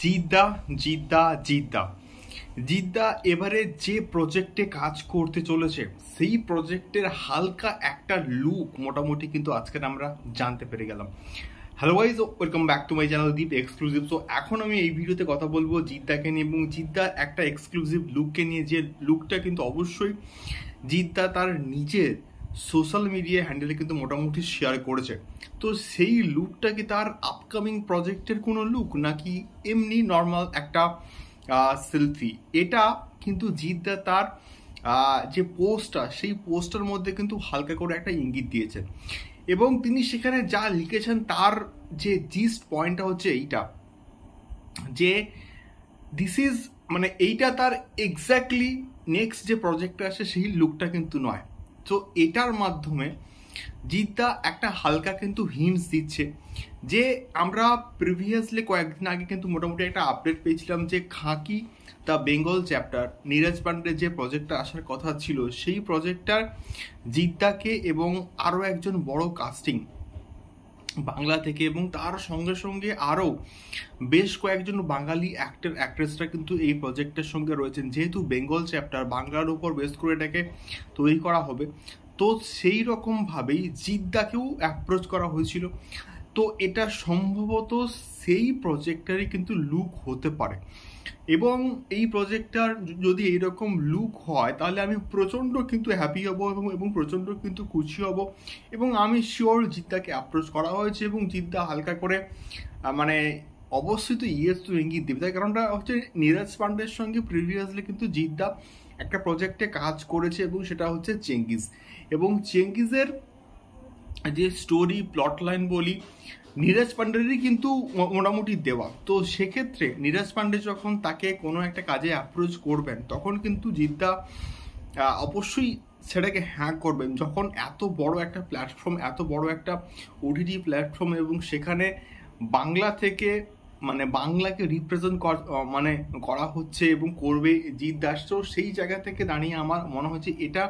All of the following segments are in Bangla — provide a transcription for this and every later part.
জিদ্দা জিদ্দা জিদ্দা জিদ্দা এবারে যে প্রজেক্টে কাজ করতে চলেছে সেই প্রজেক্টের হালকা একটা লুক মোটামুটি কিন্তু আজকে আমরা জানতে পেরে গেলাম। Hello guys, welcome back to my channel Deep exclusive. So এখন আমি এই ভিডিওতে কথা বলবো জিদ্দাকে নিয়ে এবং জিদ্দার একটা এক্সক্লুসিভ লুককে নিয়ে, যে লুকটা কিন্তু অবশ্যই জিদ্দা তার নিজের সোশ্যাল মিডিয়া হ্যান্ডেলে কিন্তু মোটামুটি শেয়ার করেছে। তো সেই লুকটা কি তার আপকামিং প্রজেক্টের কোনো লুক, নাকি এমনি নর্মাল একটা সেলফি? এটা কিন্তু জিদ্দা তার যে পোস্টটা, সেই পোস্টের মধ্যে কিন্তু হালকা করে একটা ইঙ্গিত দিয়েছে এবং তিনি সেখানে যা লিখেছেন তার যে জিস্ট পয়েন্টটা হচ্ছে এইটা, যে দিস ইজ মানে এইটা তার এক্স্যাক্টলি নেক্সট যে প্রজেক্টটা আসে সেই লুকটা কিন্তু নয়। তো এটার মাধ্যমে জিদ্দা একটা হালকা কিন্তু হিন্টস দিচ্ছে যে আমরা প্রিভিয়াসলি কয়েকদিন আগে কিন্তু মোটামুটি একটা আপডেট পেয়েছিলাম যে খাকি দ্য বেঙ্গল চ্যাপ্টার নীরজ পান্ডের যে প্রজেক্টটা আসার কথা ছিল, সেই প্রজেক্টটার জিদ্দাকে এবং আরও একজন বড় কাস্টিং বাংলা থেকে এবং তার সঙ্গে সঙ্গে আরও বেশ কয়েকজন বাঙালি অ্যাক্টর অ্যাক্ট্রেসরা কিন্তু এই প্রজেক্টের সঙ্গে রয়েছেন। যেহেতু বেঙ্গল চ্যাপ্টার বাংলার উপর বেস করে এটাকে তৈরি করা হবে, তো সেই রকমভাবেই জিদ্দাকেও অ্যাপ্রোচ করা হয়েছিল। তো এটা সম্ভবত সেই প্রজেক্টারই কিন্তু লুক হতে পারে এবং এই প্রজেক্টটার যদি এইরকম লুক হয় তাহলে আমি প্রচণ্ড কিন্তু হ্যাপি হব এবং প্রচণ্ড কিন্তু খুশি হব এবং আমি শিওর জিদ্দাকে অ্যাপ্রোচ করা হয়েছে এবং জিদ্দা হালকা করে মানে অবশ্যই তো ইয়েস তো ইঙ্গিত দেবে। তার কারণটা হচ্ছে নীরজ পান্ডের সঙ্গে প্রিভিয়াসলি কিন্তু জিদ্দা একটা প্রজেক্টে কাজ করেছে এবং সেটা হচ্ছে চেঙ্গিজ, এবং চেঙ্গিজের যে স্টোরি প্লট লাইন বলি নীরজ পান্ডেরই কিন্তু মোটামুটি দেওয়া। তো সেক্ষেত্রে নীরজ পান্ডে যখন তাকে কোনো একটা কাজে অ্যাপ্রোচ করবেন তখন কিন্তু জিদ্দা অবশ্যই সেটাকে হ্যাঁ করবেন, যখন এত বড় একটা প্ল্যাটফর্ম, এত বড় একটা ওটিটি প্ল্যাটফর্ম এবং সেখানে বাংলা থেকে মানে বাংলাকে রিপ্রেজেন্ট মানে করা হচ্ছে এবং করবে জিদ্দা। তো সেই জায়গা থেকে দাঁড়িয়ে আমার মনে হচ্ছে এটা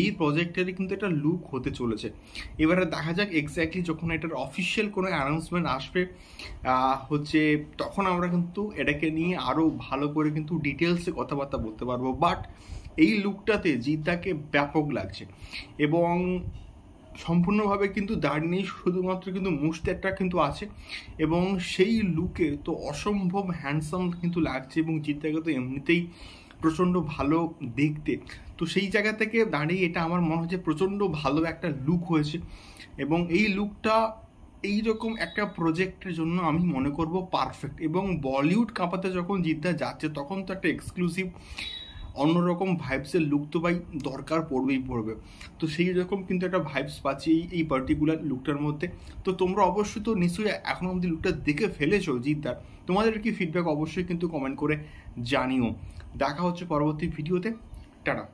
এই প্রজেক্টেরই কিন্তু একটা লুক হতে চলেছে। এবারে দেখা যাক এক্স্যাক্টলি যখন এটার অফিসিয়াল কোনো অ্যানাউন্সমেন্ট আসবে হচ্ছে, তখন আমরা কিন্তু এটাকে নিয়ে আরও ভালো করে কিন্তু ডিটেলসে কথাবার্তা বলতে পারবো। বাট এই লুকটাতে জিদ্দাকে ব্যাপক লাগছে এবং সম্পূর্ণভাবে কিন্তু দাঁড়িয়ে নেই, শুধুমাত্র কিন্তু মুস্তাটা কিন্তু আছে এবং সেই লুকে তো অসম্ভব হ্যান্ডসাম কিন্তু লাগছে এবং জিদ্দাকে তো এমনিতেই প্রচণ্ড ভালো দেখতে। তো সেই জায়গা থেকে দাঁড়িয়ে এটা আমার মনে হচ্ছে প্রচণ্ড ভালো একটা লুক হয়েছে এবং এই লুকটা এইরকম একটা প্রজেক্টের জন্য আমি মনে করব পারফেক্ট। এবং বলিউড কাঁপাতে যখন জিদ্দা যাচ্ছে তখন তো একটা এক্সক্লুসিভ অন্যরকম ভাইবসের লুক তো ভাই দরকার পড়বেই পড়বে। তো সেই রকম কিন্তু একটা ভাইবস পাচ্ছি এই পার্টিকুলার লুকটার মধ্যে। তো তোমরা অবশ্যই তো নিশ্চয়ই এখন অবধি লুকটা দেখে ফেলেছো জিদ্দার, তোমাদের কি ফিডব্যাক অবশ্যই কিন্তু কমেন্ট করে জানিও। দেখা হচ্ছে পরবর্তী ভিডিওতে। টাটা।